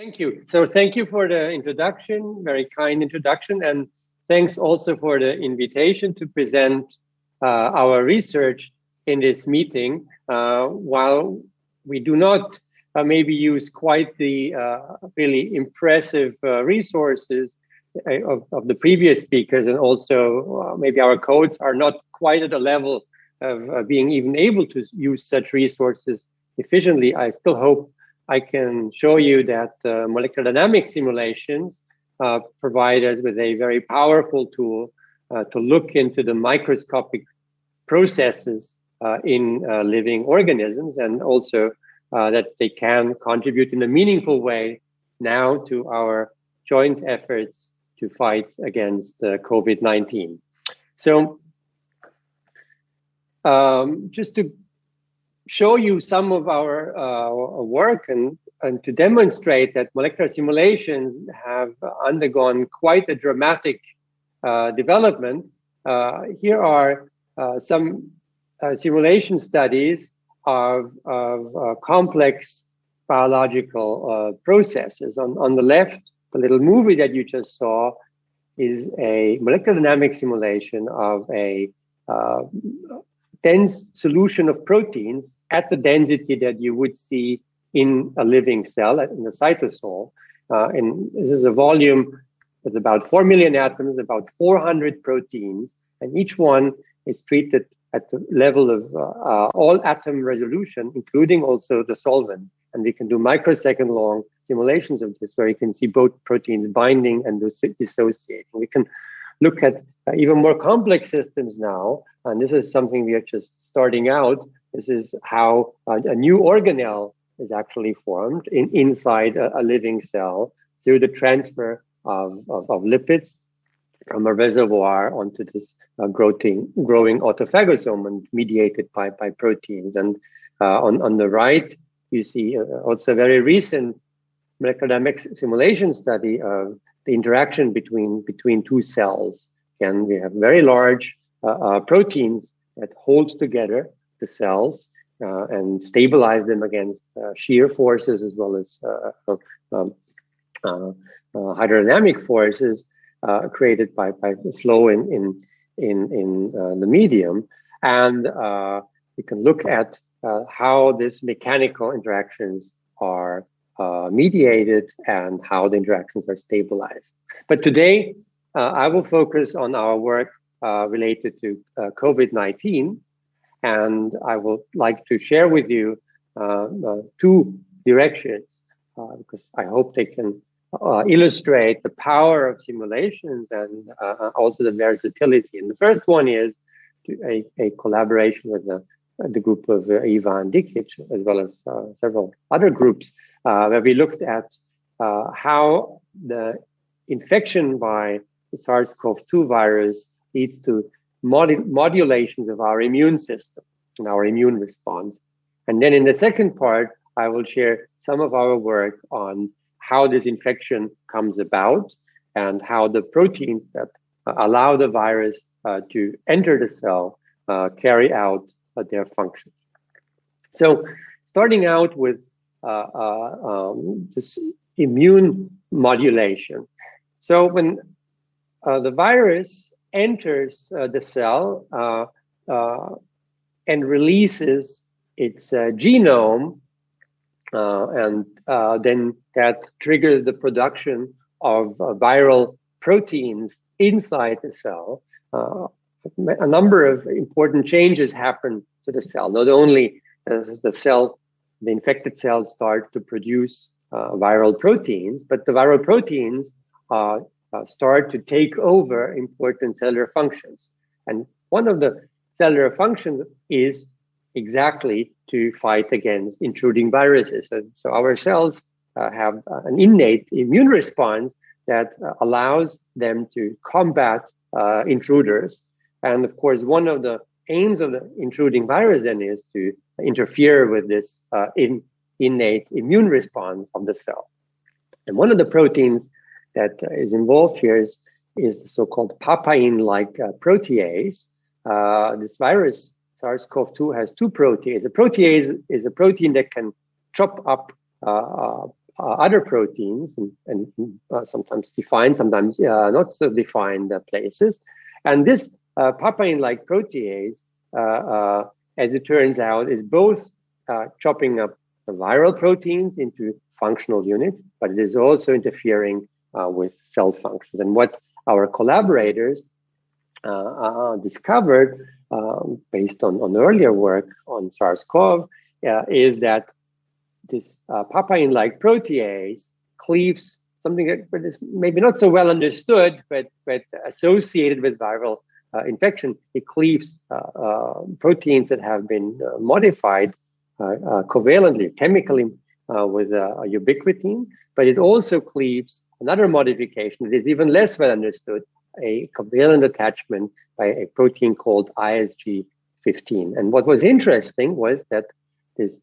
Thank you. So thank you for the introduction, very kind introduction, and thanks also for the invitation to present our research in this meeting. While we do not maybe use quite the really impressive resources of the previous speakers, and also maybe our codes are not quite at a level of being even able to use such resources efficiently, I still hope I can show you that molecular dynamics simulations provide us with a very powerful tool to look into the microscopic processes in living organisms, and also that they can contribute in a meaningful way now to our joint efforts to fight against COVID-19. So just to show you some of our work and to demonstrate that molecular simulations have undergone quite a dramatic development. Here are some simulation studies of complex biological processes. On the left, the little movie that you just saw is a molecular dynamics simulation of a dense solution of proteins at the density that you would see in a living cell, in the cytosol. And this is a volume with about 4 million atoms, about 400 proteins, and each one is treated at the level of all atom resolution, including also the solvent. And we can do microsecond long simulations of this, where you can see both proteins binding and dissociating. We can look at even more complex systems now, and this is something we are just starting out. This is how a new organelle is actually formed inside a living cell through the transfer of lipids from a reservoir onto this growing autophagosome and mediated by proteins. And on the right, you see also a very recent molecular dynamics simulation study of the interaction between two cells. And we have very large proteins that hold together the cells and stabilize them against shear forces, as well as hydrodynamic forces created by the flow in the medium. And we can look at how these mechanical interactions are mediated and how the interactions are stabilized. But today, I will focus on our work related to COVID-19, and I would like to share with you two directions, because I hope they can illustrate the power of simulations and also the versatility. And the first one is a collaboration with the group of Ivan Dikic, as well as several other groups, where we looked at how the infection by the SARS-CoV-2 virus leads to modulations of our immune system and our immune response. And then in the second part, I will share some of our work on how this infection comes about and how the proteins that allow the virus to enter the cell carry out their function. So starting out with this immune modulation. So when the virus enters the cell and releases its genome, and then that triggers the production of viral proteins inside the cell. A number of important changes happen to the cell. Not only does the infected cells start to produce viral proteins, but the viral proteins start to take over important cellular functions. And one of the cellular functions is exactly to fight against intruding viruses. So our cells have an innate immune response that allows them to combat intruders. And of course, one of the aims of the intruding virus then is to interfere with this innate immune response of the cell. And one of the proteins that is involved here is the so-called papain-like protease. This virus, SARS-CoV-2, has two proteases. A protease is a protein that can chop up other proteins and sometimes defined, sometimes not so defined places. And this papain-like protease, as it turns out, is both chopping up the viral proteins into functional units, but it is also interfering with cell functions. And what our collaborators discovered, based on earlier work on SARS-CoV, is that this papain-like protease cleaves something that is maybe not so well understood, but associated with viral infection. It cleaves proteins that have been modified covalently, chemically, with ubiquitin, but it also cleaves another modification that is even less well understood, a covalent attachment by a protein called ISG15. And what was interesting was that this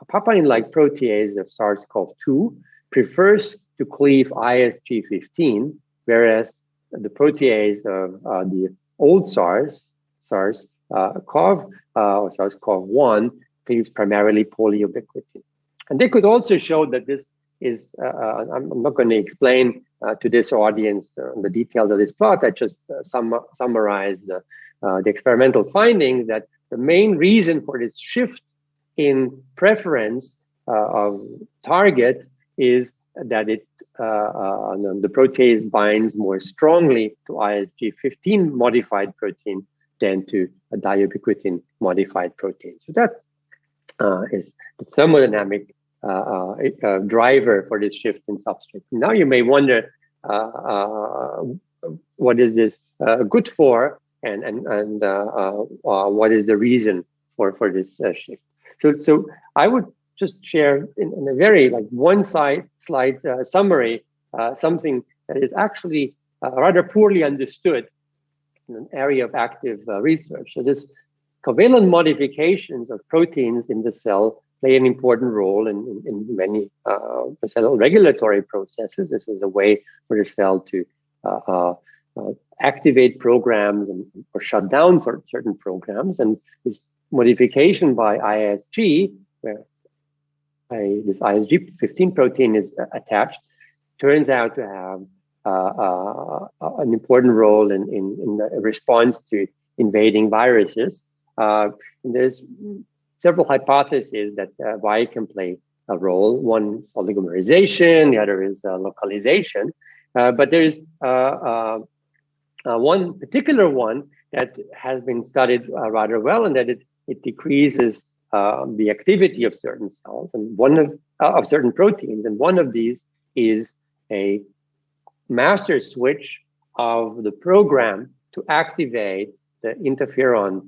papain-like protease of SARS-CoV-2 prefers to cleave ISG15, whereas the protease of the old SARS-CoV or SARS-CoV-1 cleaves primarily polyubiquitin. And they could also show that this is, I'm not going to explain to this audience the details of this plot. I just summarize the experimental findings that the main reason for this shift in preference of target is that the protease binds more strongly to ISG15 modified protein than to a diubiquitin modified protein. So that is the thermodynamic driver for this shift in substrate. Now you may wonder, what is this good for, and what is the reason for this shift? So I would just share in a very one slide summary something that is actually rather poorly understood in an area of active research. So this covalent modifications of proteins in the cell play an important role in many cell regulatory processes. This is a way for the cell to activate programs or shut down certain programs. And this modification by ISG, where this ISG15 protein is attached, turns out to have an important role in the response to invading viruses. There's several hypotheses that why it can play a role. One is oligomerization, the other is localization. But there's one particular one that has been studied rather well, and that it decreases the activity of certain cells and of certain proteins. And one of these is a master switch of the program to activate the interferon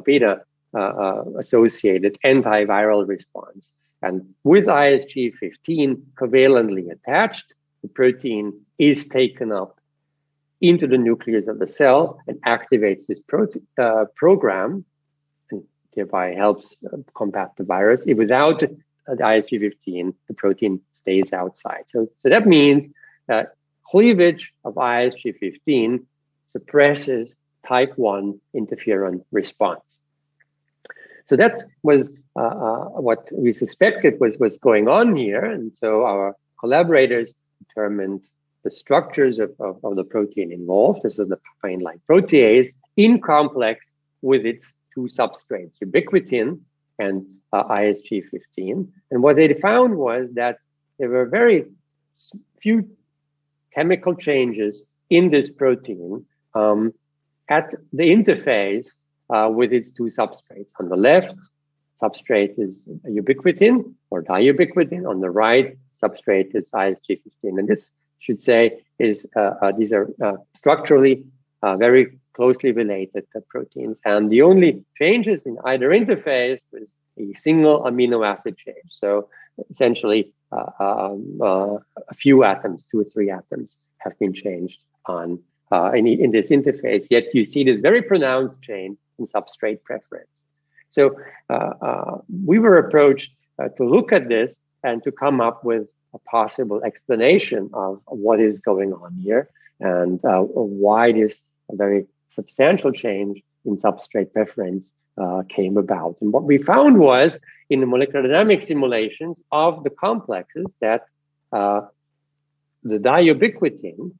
beta associated antiviral response. And with ISG15 covalently attached, the protein is taken up into the nucleus of the cell and activates this program, and thereby helps combat the virus. Without the ISG15, the protein stays outside. So that means that cleavage of ISG15 suppresses type 1 interferon response. So that was what we suspected was going on here. And so our collaborators determined the structures of the protein involved. This is the papain-like protease in complex with its two substrates, ubiquitin and ISG15. And what they found was that there were very few chemical changes in this protein at the interface with its two substrates. On the left, substrate is ubiquitin or diubiquitin. On the right, substrate is ISG15. And this should say is these are structurally very closely related proteins. And the only changes in either interface was a single amino acid change. So essentially, a few atoms, 2 or 3 atoms, have been changed on in this interface. Yet you see this very pronounced change in substrate preference. So we were approached to look at this and to come up with a possible explanation of what is going on here and why this very substantial change in substrate preference came about. And what we found was in the molecular dynamic simulations of the complexes that the diubiquitin,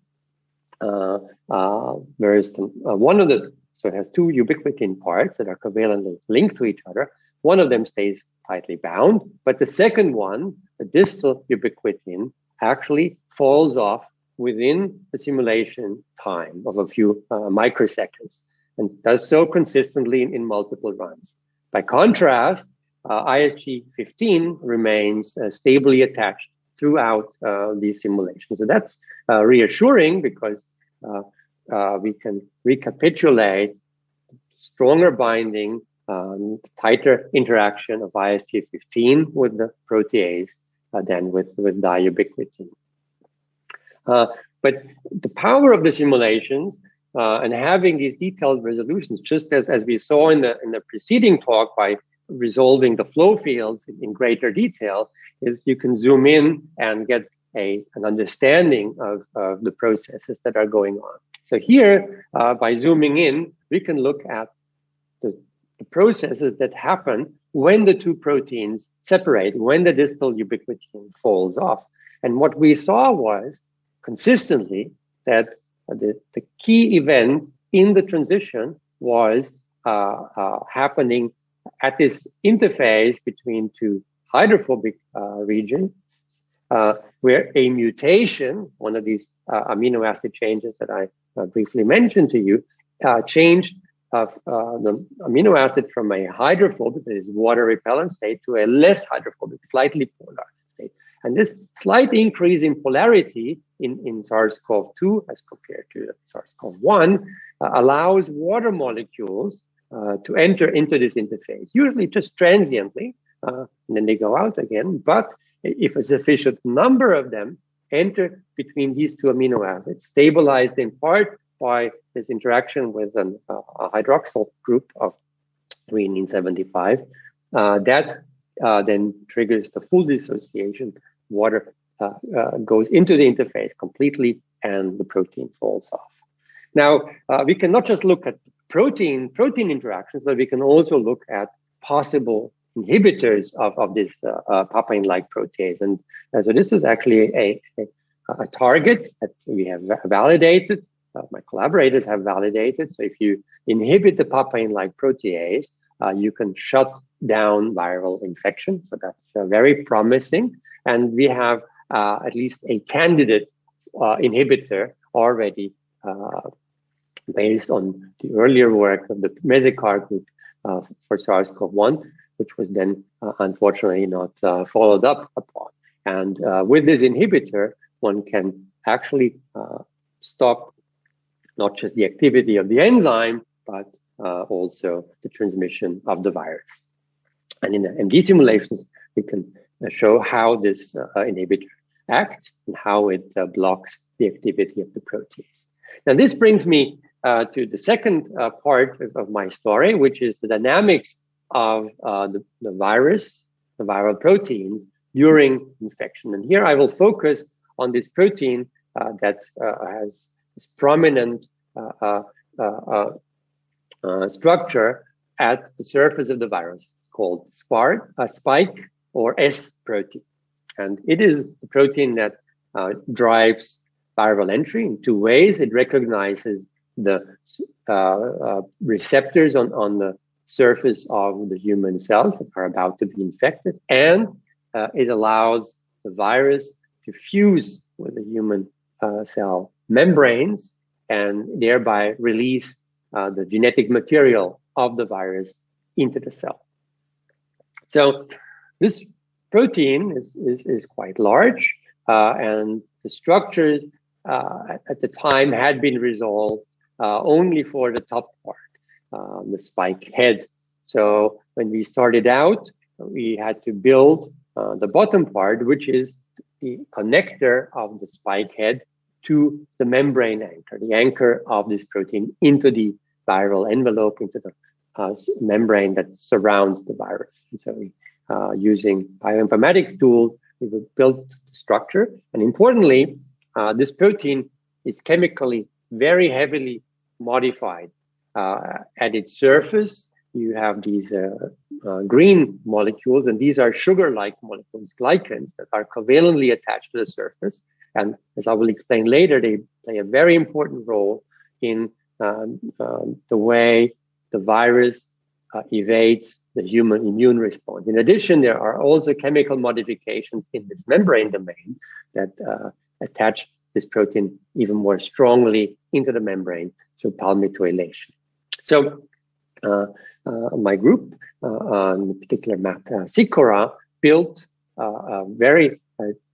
whereas one of the, so it has two ubiquitin parts that are covalently linked to each other. One of them stays tightly bound, but the second one, the distal ubiquitin, actually falls off within the simulation time of a few microseconds, and does so consistently in multiple runs. By contrast, ISG15 remains stably attached throughout these simulations. So that's reassuring, because we can recapitulate stronger binding, tighter interaction of ISG15 with the protease than with diubiquitin. But the power of the simulations and having these detailed resolutions, just as we saw in the preceding talk, by resolving the flow fields in greater detail, is you can zoom in and get an understanding of the processes that are going on. So here, by zooming in, we can look at the processes that happen when the two proteins separate, when the distal ubiquitin falls off. And what we saw was consistently that the key event in the transition was happening at this interface between two hydrophobic regions, where a mutation, one of these amino acid changes that I briefly mentioned to you, changed the amino acid from a hydrophobic, that is water repellent state, to a less hydrophobic, slightly polar state. And this slight increase in polarity in SARS-CoV-2 as compared to SARS-CoV-1 allows water molecules to enter into this interface, usually just transiently, and then they go out again. But if a sufficient number of them enter between these two amino acids, stabilized in part by this interaction with a hydroxyl group of threonine 75, that then triggers the full dissociation. Water goes into the interface completely, and the protein falls off. Now, we can not just look at protein interactions, but we can also look at possible inhibitors of this papain-like protease. And so this is actually a target that we have validated. My collaborators have validated. So if you inhibit the papain-like protease, you can shut down viral infection. So that's very promising. And we have at least a candidate inhibitor already based on the earlier work of the Mesekar group for SARS-CoV-1, which was then unfortunately not followed up upon. And with this inhibitor, one can actually stop not just the activity of the enzyme, but also the transmission of the virus. And in the MD simulations, we can show how this inhibitor acts and how it blocks the activity of the protease. Now, this brings me to the second part of my story, which is the dynamics of the virus, the viral proteins during infection. And here I will focus on this protein that has this prominent structure at the surface of the virus. It's called spike or S protein. And it is the protein that drives viral entry in two ways. It recognizes the receptors on the surface of the human cells that are about to be infected, and it allows the virus to fuse with the human cell membranes and thereby release the genetic material of the virus into the cell. So this protein is quite large, and the structures at the time had been resolved only for the top part, the spike head. So when we started out, we had to build the bottom part, which is the connector of the spike head to the membrane anchor, the anchor of this protein into the viral envelope, into the membrane that surrounds the virus. And so we, using bioinformatics tools, we built the structure. And importantly, this protein is chemically very heavily modified at its surface you have these green molecules, and these are sugar-like molecules, glycans, that are covalently attached to the surface. And as I will explain later, they play a very important role in the way the virus evades the human immune response. In addition, there are also chemical modifications in this membrane domain that attach this protein even more strongly into the membrane through palmitoylation. So my group, in particular Sikora, built very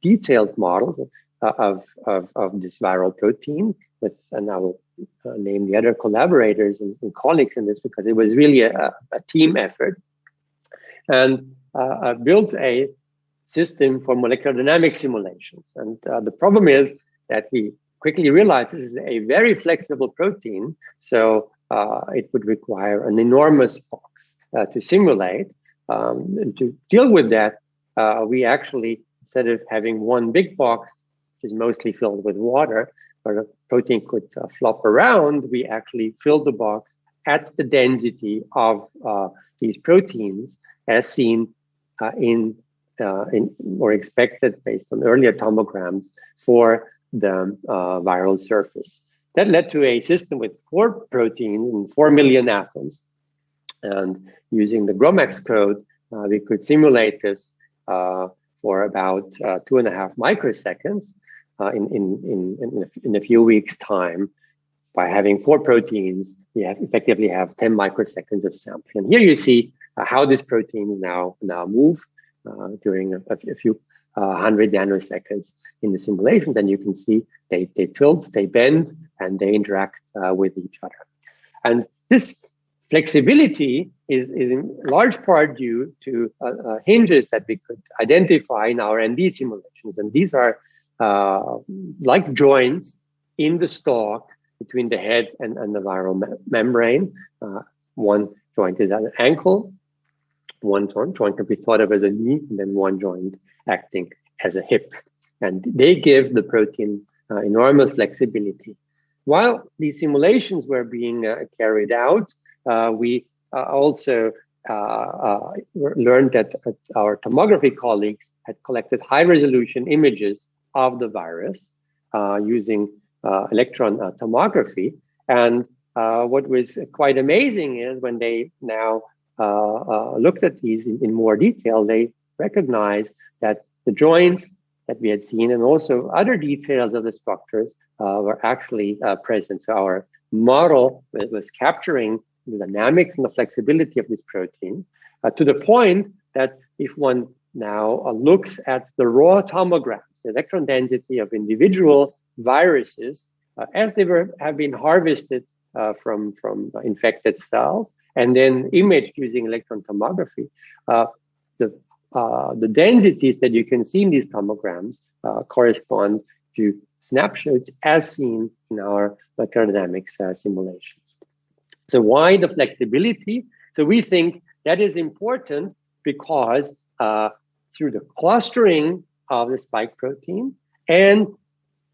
detailed models of this viral protein, and I will name the other collaborators and colleagues in this, because it was really a team effort, and built a system for molecular dynamics simulations. And the problem is that we quickly realized this is a very flexible protein, so it would require an enormous box to simulate. And to deal with that, we actually, instead of having one big box, which is mostly filled with water, where the protein could flop around, we actually filled the box at the density of these proteins, as seen in or expected based on earlier tomograms for the viral surface. That led to a system with 4 proteins and 4 million atoms. And using the GROMACS code, we could simulate this for about 2.5 microseconds in a few weeks' time. By having 4 proteins, we effectively have 10 microseconds of sampling. And here you see how these proteins now move during a few 100 nanoseconds in the simulations. And you can see they tilt, they bend, and they interact with each other. And this flexibility is in large part due to hinges that we could identify in our ND simulations. And these are like joints in the stalk between the head and the viral membrane. One joint is at an ankle, one joint can be thought of as a knee, and then one joint acting as a hip. And they give the protein enormous flexibility. While these simulations were being carried out, we also learned that our tomography colleagues had collected high-resolution images of the virus using electron tomography. And what was quite amazing is when they now looked at these in more detail, they recognized that the joints that we had seen and also other details of the structures were actually present. So our model was capturing the dynamics and the flexibility of this protein to the point that if one now looks at the raw tomograms, the electron density of individual viruses as they have been harvested from infected cells and then imaged using electron tomography, the densities that you can see in these tomograms correspond to snapshots as seen in our molecular dynamics simulations. So why the flexibility? So we think that is important because through the clustering of the spike protein and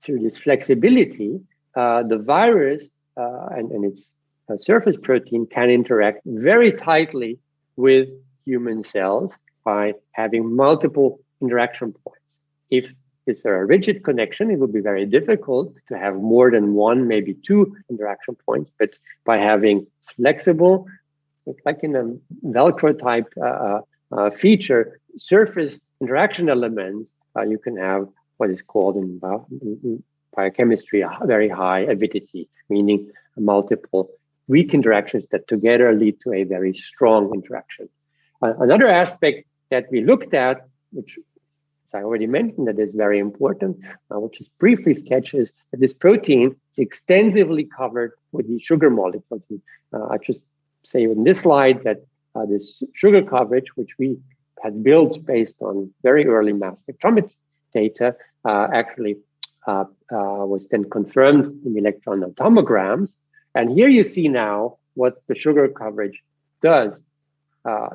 through this flexibility, the virus and its surface protein can interact very tightly with human cells by having multiple interaction points. If this were a rigid connection, it would be very difficult to have more than one, maybe 2 interaction points. But by having flexible, like in a Velcro type feature, surface interaction elements, you can have what is called in biochemistry a very high avidity, meaning multiple weak interactions that together lead to a very strong interaction. Another aspect that we looked at, which as I already mentioned, that is very important, which just briefly sketches that this protein is extensively covered with these sugar molecules. And, I just say in this slide that this sugar coverage, which we had built based on very early mass spectrometry data, actually was then confirmed in electron tomograms. And here you see now what the sugar coverage does.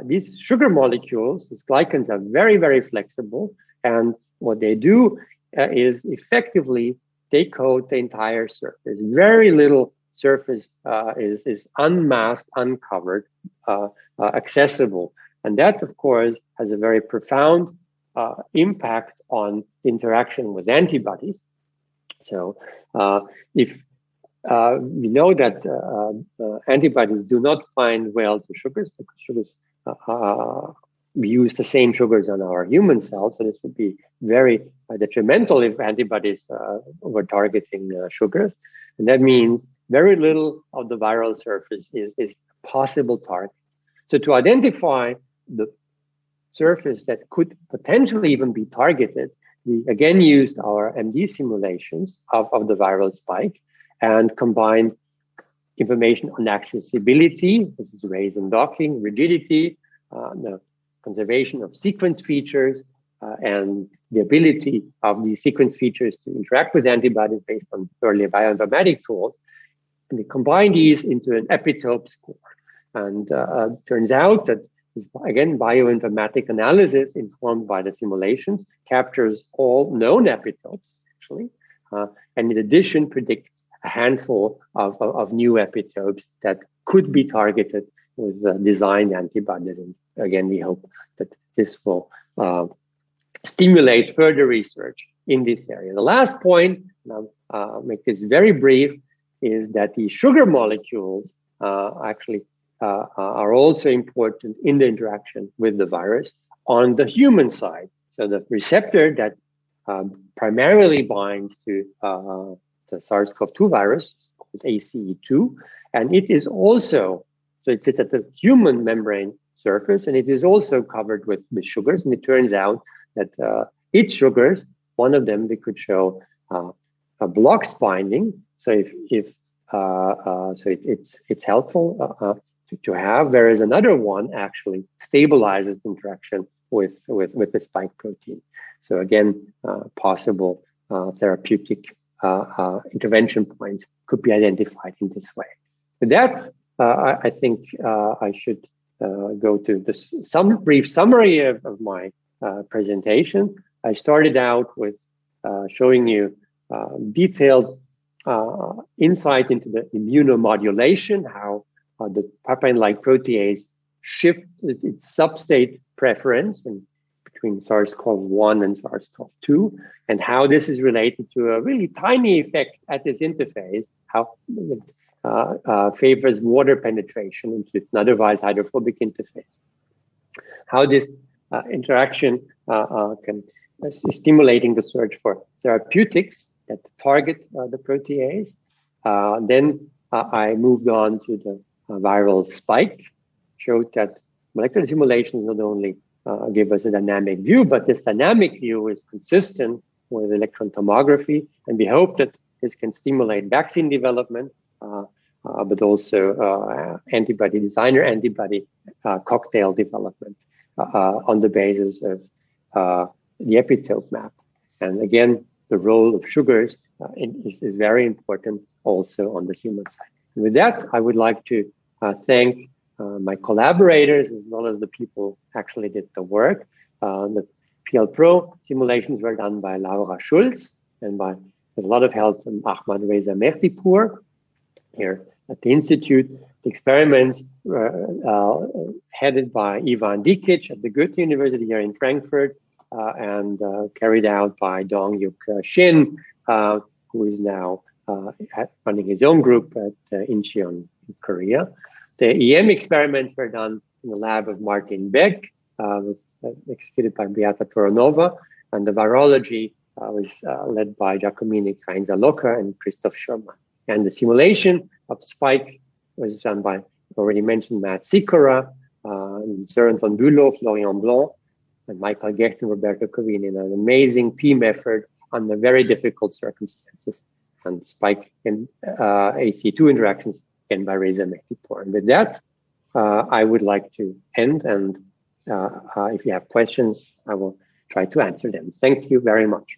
These sugar molecules, these glycans, are very, very flexible. And what they do is effectively they coat the entire surface. Very little surface is unmasked, uncovered, accessible. And that, of course, has a very profound impact on interaction with antibodies. So if we know that antibodies do not bind well to sugars, because sugars, we use the same sugars on our human cells, so this would be very detrimental if antibodies were targeting sugars. And that means very little of the viral surface is a possible target. So to identify the surface that could potentially even be targeted, we again used our MD simulations of the viral spike and combined information on accessibility, this is raise and docking, rigidity, the conservation of sequence features, and the ability of these sequence features to interact with antibodies based on earlier bioinformatic tools. And we combine these into an epitope score. And turns out that, again, bioinformatic analysis informed by the simulations captures all known epitopes, actually, and in addition predicts a handful of new epitopes that could be targeted with designed antibodies. And again, we hope that this will stimulate further research in this area. The last point, and I'll make this very brief, is that the sugar molecules actually are also important in the interaction with the virus on the human side. So the receptor that primarily binds to the SARS-CoV-2 virus, called ACE2, and it is also, so it sits at the human membrane surface, and it is also covered with sugars. And it turns out that its sugars, one of them, they could show a blocks binding. So it's helpful to have, whereas another one actually stabilizes the interaction with the spike protein. So again, possible therapeutic intervention points could be identified in this way. With that, I think I should go to some brief summary of my presentation. I started out with showing you detailed insight into the immunomodulation, how the papain-like protease shift its substrate preference between SARS-CoV-1 and SARS-CoV-2, and how this is related to a really tiny effect at this interface, how it favors water penetration into an otherwise hydrophobic interface. How this interaction is stimulating the search for therapeutics that target the protease. Then I moved on to the viral spike, showed that molecular simulations not only give us a dynamic view, but this dynamic view is consistent with electron tomography. And we hope that this can stimulate vaccine development, but also designer antibody cocktail development on the basis of the epitope map. And again, the role of sugars is very important also on the human side. And with that, I would like to thank my collaborators, as well as the people who actually did the work. The PL Pro simulations were done by Laura Schulz and with a lot of help from Ahmad Reza Mehdipour here at the Institute. The experiments were headed by Ivan Dikic at the Goethe University here in Frankfurt and carried out by Dong-Yuk Shin, who is now running his own group at Incheon in Korea. The EM experiments were done in the lab of Martin Beck, executed by Beata Toronova, and the virology was led by Giacomini Kainza-Locker and Christoph Schurman. And the simulation of spike was done by, already mentioned, Matt Sikora, Søren von Bülow, Florian Blanc, and Michael Gecht and Roberto Covini, in an amazing team effort under very difficult circumstances. And spike and AC2 interactions again by Reza Mehdipour. And with that, I would like to end. And if you have questions, I will try to answer them. Thank you very much.